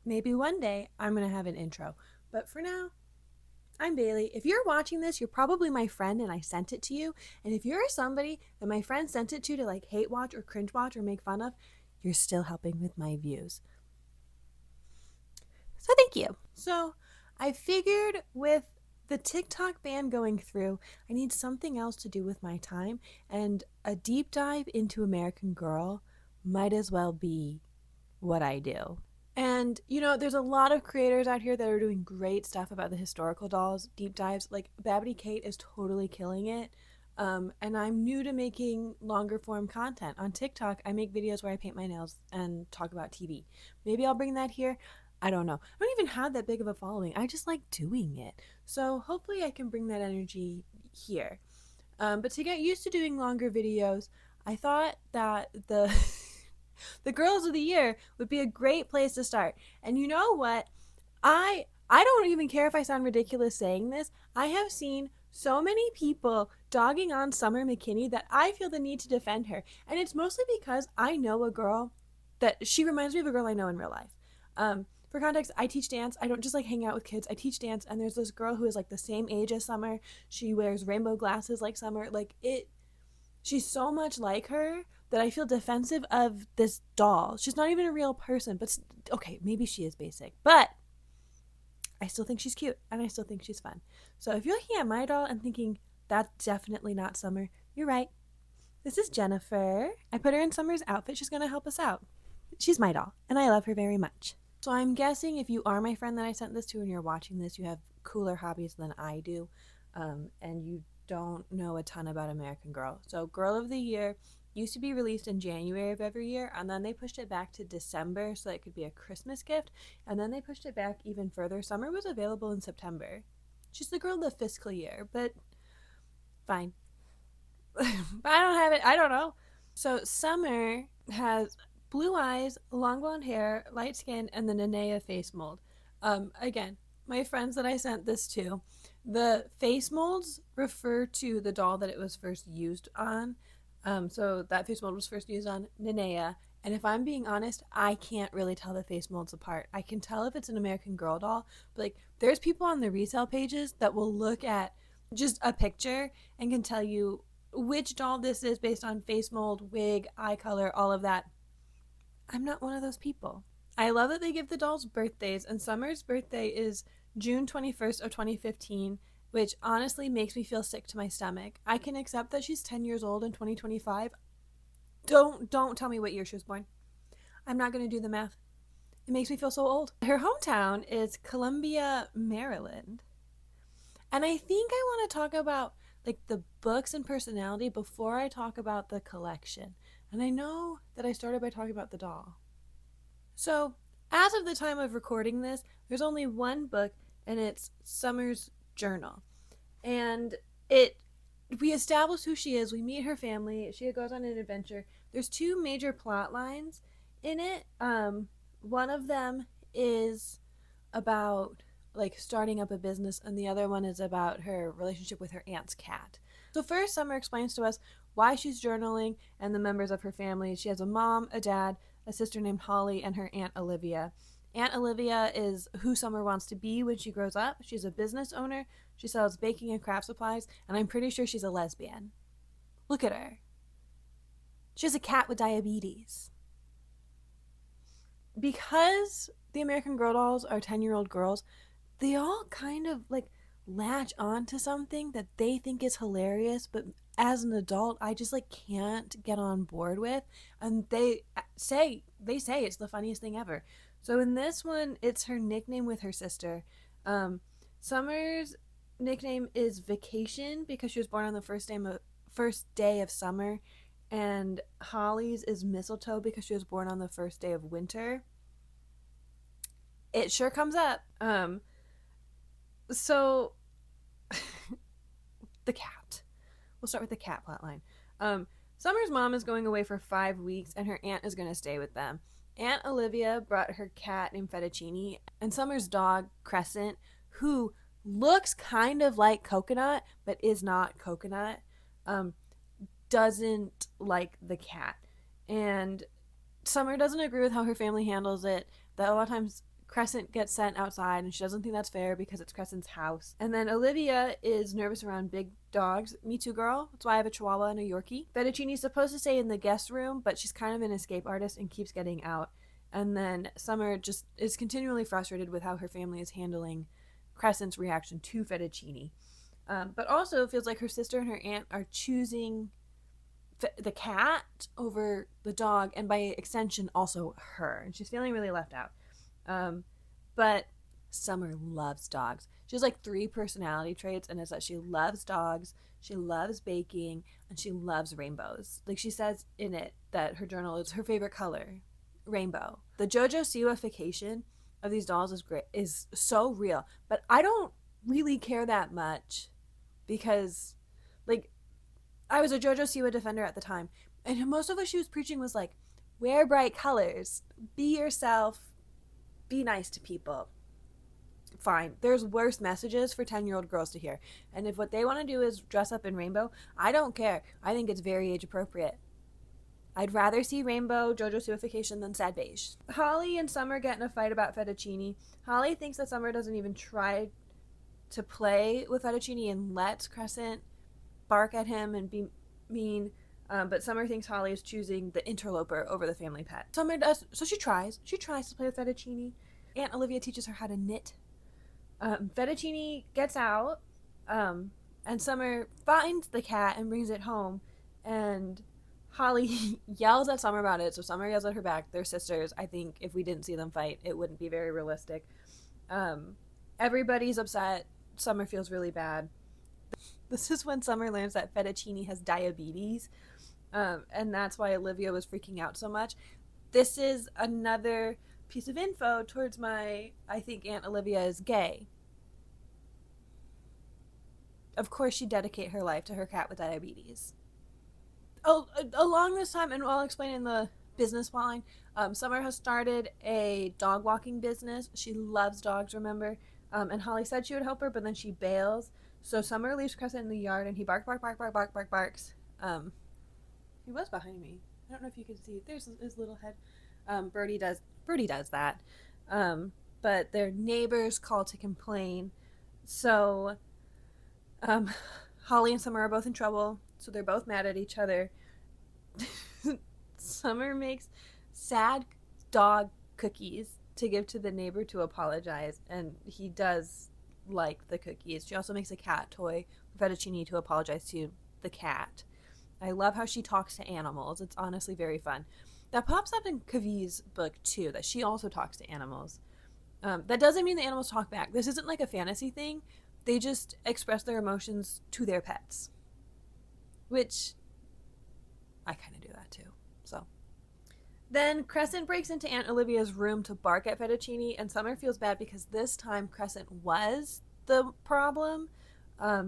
Maybe one day I'm going to have an intro. But for now, I'm Bailey. If you're watching this, you're probably my friend and I sent it to you. And if you're somebody that my friend sent it to like hate watch or cringe watch or make fun of, you're still helping with my views. So thank you. So I figured with the TikTok ban going through, I need something else to do with my time. And a deep dive into American Girl might as well be what I do. And, there's a lot of creators out here that are doing great stuff about the historical dolls, deep dives. Like, Babbity Kate is totally killing it. And I'm new to making longer form content. On TikTok, I make videos where I paint my nails and talk about TV. Maybe I'll bring that here. I don't know. I don't even have that big of a following. I just like doing it. So hopefully I can bring that energy here. But to get used to doing longer videos, I thought that the girls of the year would be a great place to start. And you know what? I don't even care if I sound ridiculous saying this. I have seen so many people dogging on Summer McKinney that I feel the need to defend her. And it's mostly because I know a girl that she reminds me of a girl I know in real life. For context, I teach dance. I don't just like hang out with kids. I teach dance, and there's this girl who is like the same age as Summer. She wears rainbow glasses like Summer. She's so much like her that I feel defensive of this doll. She's not even a real person, but okay, maybe she is basic, but I still think she's cute and I still think she's fun. So if you're looking at my doll and thinking that's definitely not Summer, you're right. This is Jennifer. I put her in Summer's outfit. She's going to help us out. She's my doll and I love her very much. So I'm guessing if you are my friend that I sent this to and you're watching this, you have cooler hobbies than I do, and you don't know a ton about American Girl. So Girl of the Year used to be released in January of every year, and then they pushed it back to December so that it could be a Christmas gift, and then they pushed it back even further. Summer was available in September. She's the girl of the fiscal year, but fine. I don't have it. I don't know. So Summer has blue eyes, long blonde hair, light skin, and the Nenea face mold. Again, my friends that I sent this to, the face molds refer to the doll that it was first used on. So that face mold was first used on Nenea. And if I'm being honest, I can't really tell the face molds apart. I can tell if it's an American Girl doll, but like there's people on the resale pages that will look at just a picture and can tell you which doll this is based on face mold, wig, eye color, all of that. I'm not one of those people. I love that they give the dolls birthdays, and Summer's birthday is June 21st of 2015, which honestly makes me feel sick to my stomach. I can accept that she's 10 years old in 2025. Don't tell me what year she was born. I'm not going to do the math. It makes me feel so old. Her hometown is Columbia, Maryland. And I think I want to talk about like the books and personality before I talk about the collection. And I know that I started by talking about the doll. So, as of the time of recording this, there's only one book, and it's Summer's journal. And we establish who she is, we meet her family, she goes on an adventure. There's two major plot lines in it. One of them is about like starting up a business, and the other one is about her relationship with her aunt's cat. So first, Summer explains to us why she's journaling and the members of her family. She has a mom, a dad, a sister named Holly, and her Aunt Olivia. Aunt Olivia is who Summer wants to be when she grows up. She's a business owner. She sells baking and craft supplies, and I'm pretty sure she's a lesbian. Look at her. She has a cat with diabetes. Because the American Girl dolls are 10-year-old girls, they all kind of like latch on to something that they think is hilarious, but as an adult I just like can't get on board with, and they say it's the funniest thing ever. So in this one, it's her nickname with her sister. Summer's nickname is Vacation because she was born on the first day of summer, and Holly's is Mistletoe because she was born on the first day of winter. It sure comes up. So the cat. We'll start with the cat plotline. Summer's mom is going away for 5 weeks, and her aunt is going to stay with them. Aunt Olivia brought her cat named Fettuccine, and Summer's dog, Crescent, who looks kind of like Coconut, but is not Coconut, doesn't like the cat. And Summer doesn't agree with how her family handles it, that a lot of times Crescent gets sent outside and she doesn't think that's fair because it's Crescent's house. And then Olivia is nervous around big dogs. Me too, girl. That's why I have a Chihuahua and a Yorkie. Fettuccine's supposed to stay in the guest room, but she's kind of an escape artist and keeps getting out. And then Summer just is continually frustrated with how her family is handling Crescent's reaction to Fettuccine. But also feels like her sister and her aunt are choosing the cat over the dog, and by extension also her, and she's feeling really left out. But Summer loves dogs. She has like 3 personality traits, and it's that she loves dogs, she loves baking, and she loves rainbows. Like she says in it that her journal is her favorite color, rainbow. The JoJo Siwa-fication of these dolls is great, is so real, but I don't really care that much because, like, I was a JoJo Siwa defender at the time, and most of what she was preaching was like, wear bright colors, be yourself, be nice to people. Fine, there's worse messages for 10-year-old girls to hear, and if what they want to do is dress up in rainbow, I don't care. I think it's very age appropriate. I'd rather see rainbow JoJo Siwa-fication than sad beige. Holly and Summer get in a fight about Fettuccine. Holly thinks that Summer doesn't even try to play with Fettuccine and lets Crescent bark at him and be mean, but Summer thinks Holly is choosing the interloper over the family pet. Summer does, so she tries to play with Fettuccine. Aunt Olivia teaches her how to knit. Fettuccine gets out, and Summer finds the cat and brings it home, and Holly yells at Summer about it, so Summer yells at her back. They're sisters. I think if we didn't see them fight, it wouldn't be very realistic. Everybody's upset. Summer feels really bad. This is when Summer learns that Fettuccine has diabetes, and that's why Olivia was freaking out so much. This is another piece of info towards I think Aunt Olivia is gay. Of course she'd dedicate her life to her cat with diabetes. Oh, along this time, and I'll explain in the business line, Summer has started a dog walking business. She loves dogs, remember? And Holly said she would help her, but then she bails. So Summer leaves Crescent in the yard, and he barks. He was behind me. I don't know if you can see. There's his little head. Birdie does that. But their neighbors call to complain. So Holly and Summer are both in trouble. So they're both mad at each other. Summer makes sad dog cookies to give to the neighbor to apologize, and he does like the cookies. She also makes a cat toy for Fettuccine to apologize to the cat. I love how she talks to animals. It's honestly very fun. That pops up in Kavi's book too, that she also talks to animals. That doesn't mean the animals talk back. This isn't like a fantasy thing. They just express their emotions to their pets, which I kind of do that too. So then Crescent breaks into Aunt Olivia's room to bark at Fettuccine, and Summer feels bad because this time Crescent was the problem.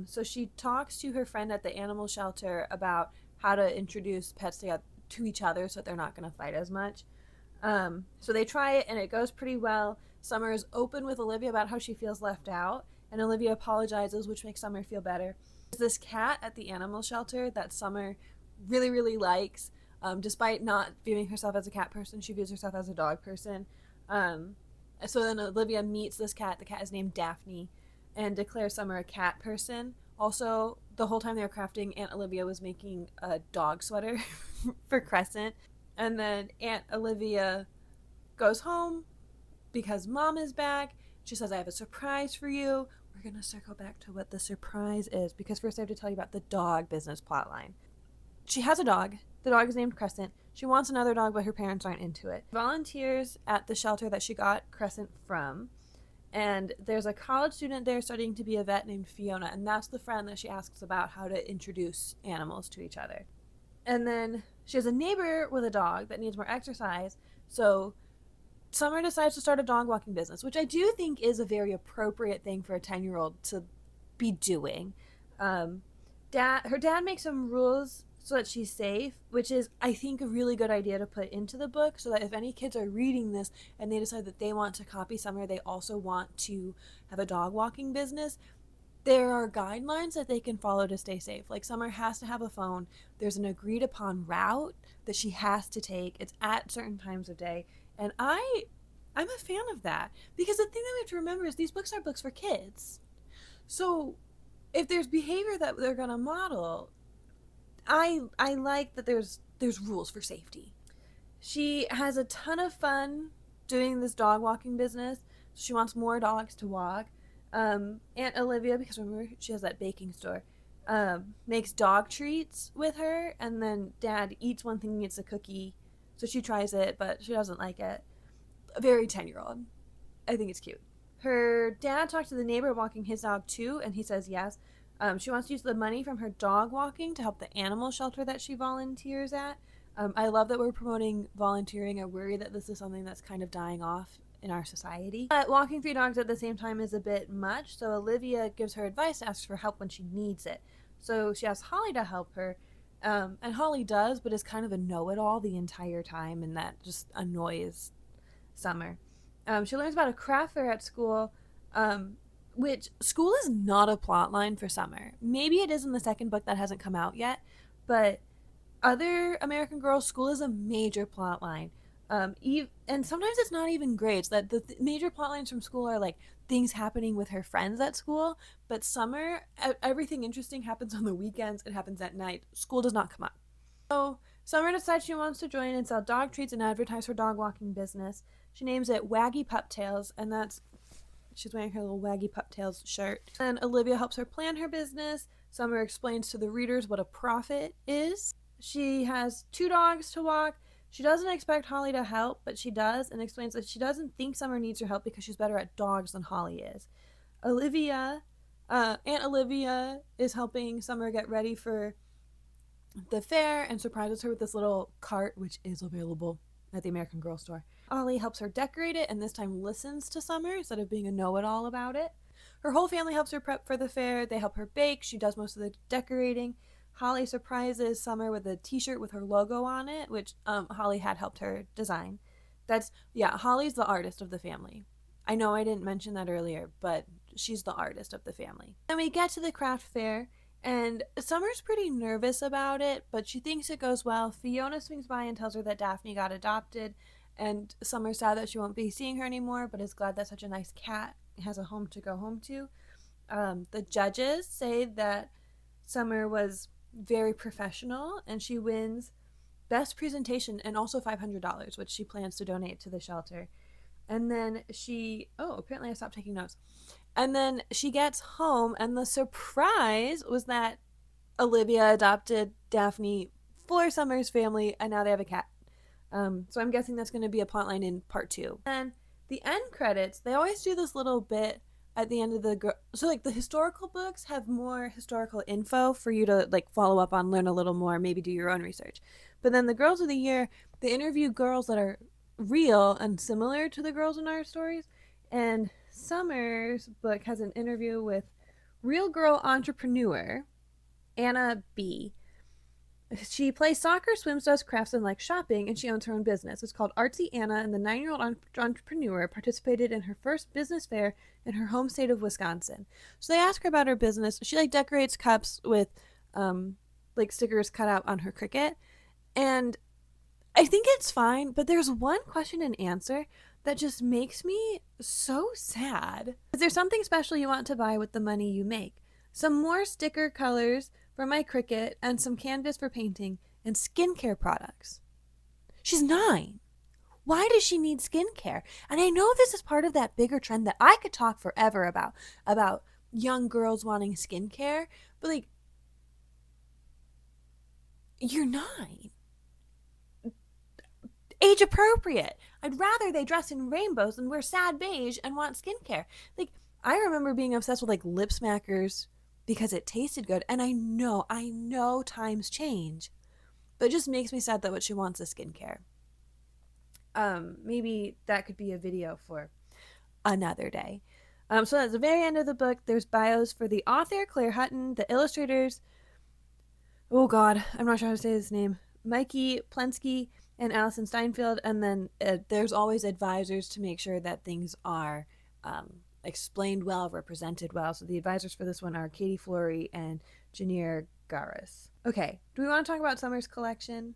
So she talks to her friend at the animal shelter about how to introduce pets to each other so that they're not going to fight as much. So they try it, and it goes pretty well. Summer is open with Olivia about how she feels left out, and Olivia apologizes, which makes Summer feel better. There's this cat at the animal shelter that Summer really, really likes. Despite not viewing herself as a cat person, she views herself as a dog person. So then Olivia meets this cat. The cat is named Daphne, and declares Summer a cat person. Also, the whole time they were crafting, Aunt Olivia was making a dog sweater for Crescent. And then Aunt Olivia goes home because Mom is back. She says, I have a surprise for you. We're going to circle back to what the surprise is, because first I have to tell you about the dog business plotline. She has a dog. The dog is named Crescent. She wants another dog, but her parents aren't into it. Volunteers at the shelter that she got Crescent from. And there's a college student there studying to be a vet named Fiona, and that's the friend that she asks about how to introduce animals to each other. And then she has a neighbor with a dog that needs more exercise, so Summer decides to start a dog walking business, which I do think is a very appropriate thing for a 10-year-old to be doing. Her dad makes some rules so that she's safe, which is, I think, a really good idea to put into the book, so that if any kids are reading this and they decide that they want to copy Summer, they also want to have a dog walking business, there are guidelines that they can follow to stay safe. Like, Summer has to have a phone. There's an agreed upon route that she has to take. It's at certain times of day. And I I'm a fan of that because the thing that we have to remember is these books are books for kids. So if there's behavior that they're gonna model, I like that there's rules for safety. She has a ton of fun doing this dog walking business. She wants more dogs to walk. Aunt Olivia, because remember she has that baking store, makes dog treats with her, and then Dad eats one thing, eats a cookie, so she tries it, but she doesn't like it. A very 10-year-old. I think it's cute. Her dad talked to the neighbor walking his dog too, and he says yes. She wants to use the money from her dog walking to help the animal shelter that she volunteers at. I love that we're promoting volunteering. I worry that this is something that's kind of dying off in our society. But walking 3 dogs at the same time is a bit much, so Olivia gives her advice, asks for help when she needs it. So she asks Holly to help her, and Holly does, but is kind of a know-it-all the entire time, and that just annoys Summer. She learns about a craft fair at school, which school is not a plot line for Summer. Maybe it is in the second book that hasn't come out yet, but other American Girl, school is a major plot line. And sometimes it's not even grades. That the major plot lines from school are like things happening with her friends at school, but Summer, everything interesting happens on the weekends. It happens at night. School does not come up. So Summer decides she wants to join and sell dog treats and advertise her dog walking business. She names it Waggy Pup Tails, and that's she's wearing her little Waggy Pup Tails shirt. And Olivia helps her plan her business. Summer explains to the readers what a profit is. She has 2 dogs to walk. She doesn't expect Holly to help, but she does, and explains that she doesn't think Summer needs her help because she's better at dogs than Holly is. Aunt Olivia is helping Summer get ready for the fair and surprises her with this little cart, which is available at the American Girl store. Ollie helps her decorate it and this time listens to Summer instead of being a know-it-all about it. Her whole family helps her prep for the fair. They help her bake. She does most of the decorating. Holly surprises Summer with a t-shirt with her logo on it, which Holly had helped her design. Holly's the artist of the family. I know I didn't mention that earlier, but she's the artist of the family. Then we get to the craft fair, and Summer's pretty nervous about it, but she thinks it goes well. Fiona swings by and tells her that Daphne got adopted, and Summer's sad that she won't be seeing her anymore, but is glad that such a nice cat has a home to go home to. The judges say that Summer was very professional, and she wins Best Presentation and also $500, which she plans to donate to the shelter. And then apparently I stopped taking notes. And then she gets home, and the surprise was that Olivia adopted Daphne for Summer's family, and now they have a cat. So I'm guessing that's going to be a plotline in part 2. And the end credits, they always do this little bit at the end of the historical books have more historical info for you to follow up on, learn a little more, maybe do your own research. But then the Girls of the Year, they interview girls that are real and similar to the girls in our stories. And Summer's book has an interview with real girl entrepreneur Anna B. She plays soccer, swims, does crafts, and likes shopping, and she owns her own business. It's called Artsy Anna, and the 9-year-old entrepreneur participated in her first business fair in her home state of Wisconsin. So they ask her about her business. She decorates cups with stickers cut out on her Cricut, and I think it's fine, but there's one question and answer that just makes me so sad. Is there something special you want to buy with the money you make? Some more sticker colors for my Cricut, and some canvas for painting, and skincare products. She's 9. Why does she need skincare? And I know this is part of that bigger trend that I could talk forever about young girls wanting skincare, but you're 9. Age appropriate. I'd rather they dress in rainbows than wear sad beige and want skincare. I remember being obsessed with lip smackers because it tasted good, and I know times change, but it just makes me sad that what she wants is skincare. Maybe that could be a video for another day. So at the very end of the book, there's bios for the author, Claire Hutton, the illustrators, oh god, I'm not sure how to say his name, Mikey Plensky and Allison Steinfeld, and then there's always advisors to make sure that things are explained well, represented well. So the advisors for this one are Katie Flory and Janier Garis. Okay, do we want to talk about Summer's collection?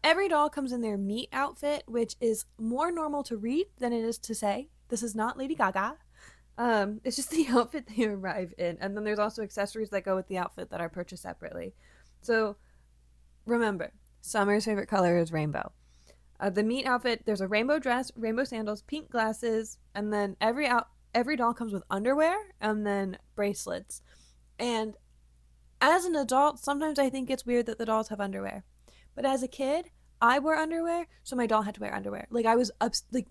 Every doll comes in their meet outfit, which is more normal to read than it is to say. This is not Lady Gaga. It's just the outfit they arrive in. And then there's also accessories that go with the outfit that are purchased separately. So remember, Summer's favorite color is rainbow. The meet outfit, there's a rainbow dress, rainbow sandals, pink glasses, and then every doll comes with underwear and then bracelets. And as an adult, sometimes I think it's weird that the dolls have underwear. But as a kid, I wore underwear, so my doll had to wear underwear. Like I was like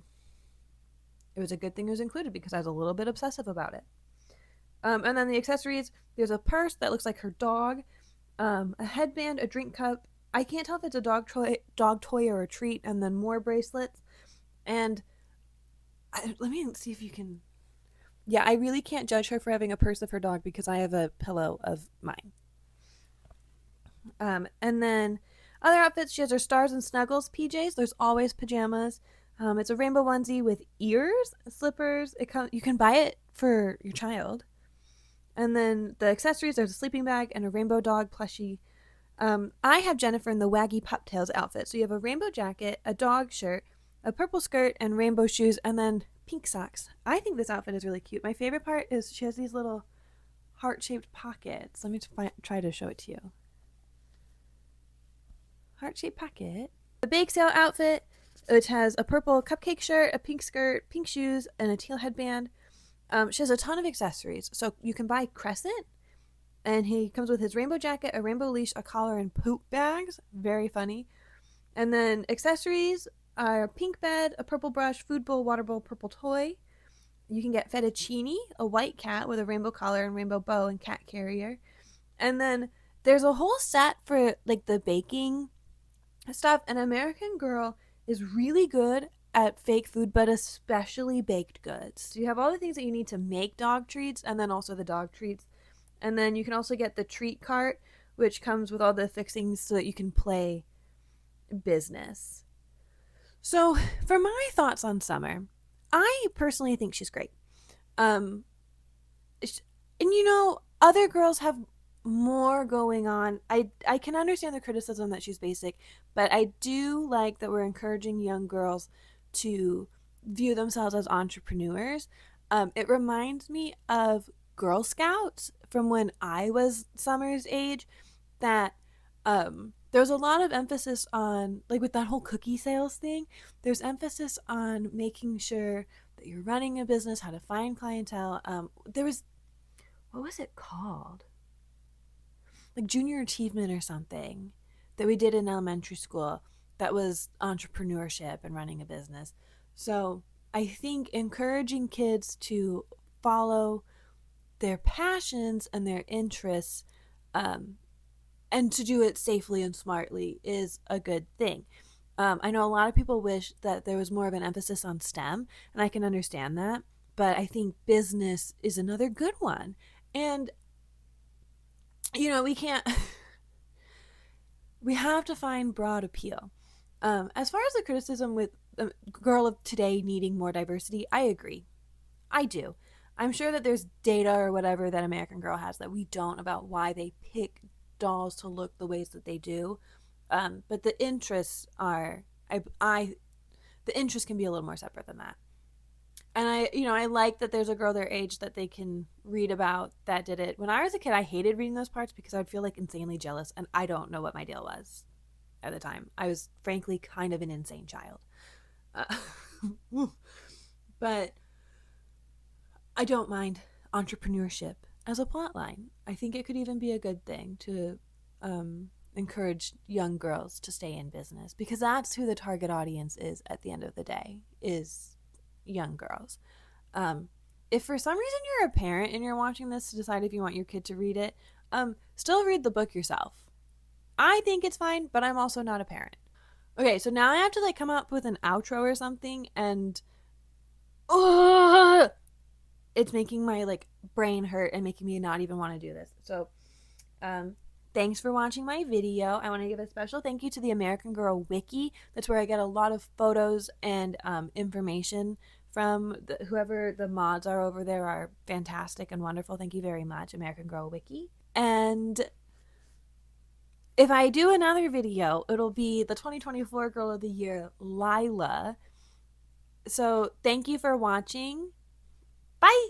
it was a good thing it was included because I was a little bit obsessive about it. And then the accessories, there's a purse that looks like her dog, a headband, a drink cup. I can't tell if it's a dog toy or a treat, and then more bracelets. And let me see if you can. Yeah, I really can't judge her for having a purse of her dog because I have a pillow of mine. And then other outfits, she has her Stars and Snuggles PJs. There's always pajamas. It's a rainbow onesie with ears, slippers. You can buy it for your child. And then the accessories, there's a sleeping bag and a rainbow dog plushie. I have Jennifer in the Waggy Pup Tails outfit. So you have a rainbow jacket, a dog shirt, a purple skirt, and rainbow shoes, and then pink socks. I think this outfit is really cute. My favorite part is she has these little heart-shaped pockets. Let me try to show it to you. Heart-shaped pocket. The bake sale outfit, which has a purple cupcake shirt, a pink skirt, pink shoes, and a teal headband. She has a ton of accessories. So you can buy Crescent, and he comes with his rainbow jacket, a rainbow leash, a collar, and poop bags. Very funny. And then accessories are a pink bed, a purple brush, food bowl, water bowl, purple toy. You can get fettuccine, a white cat with a rainbow collar and rainbow bow and cat carrier. And then there's a whole set for like the baking stuff. An American Girl is really good at fake food, but especially baked goods. So you have all the things that you need to make dog treats, and then also the dog treats. And then you can also get the treat cart, which comes with all the fixings so that you can play business. So for my thoughts on Summer, I personally think she's great. And other girls have more going on. I can understand the criticism that she's basic, but I do like that we're encouraging young girls to view themselves as entrepreneurs. It reminds me of Girl Scouts from when I was Summer's age, that there's a lot of emphasis on, like with that whole cookie sales thing, there's emphasis on making sure that you're running a business, how to find clientele. What was it called? Like junior achievement or something that we did in elementary school that was entrepreneurship and running a business. So I think encouraging kids to follow their passions and their interests, and to do it safely and smartly is a good thing. I know a lot of people wish that there was more of an emphasis on STEM, and I can understand that, but I think business is another good one. And we can't we have to find broad appeal. As far as the criticism with the girl of today needing more diversity, I agree. I do. I'm sure that there's data or whatever that American Girl has that we don't about why they pick dolls to look the ways that they do. But the interests are, the interests can be a little more separate than that. And I like that there's a girl their age that they can read about that did it. When I was a kid, I hated reading those parts because I would feel like insanely jealous, and I don't know what my deal was at the time. I was frankly kind of an insane child. But I don't mind entrepreneurship as a plot line. I think it could even be a good thing to encourage young girls to stay in business, because that's who the target audience is at the end of the day, is young girls. If for some reason you're a parent and you're watching this to decide if you want your kid to read it, still read the book yourself. I think it's fine, but I'm also not a parent. Okay, so now I have to come up with an outro or something, and it's making my brain hurt and making me not even want to do this. So thanks for watching my video. I want to give a special thank you to the American Girl Wiki. That's where I get a lot of photos and information from. Whoever the mods are over there are fantastic and wonderful. Thank you very much, American Girl Wiki. And If I do another video, it'll be the 2024 Girl of the Year, Lila. So thank you for watching. Bye.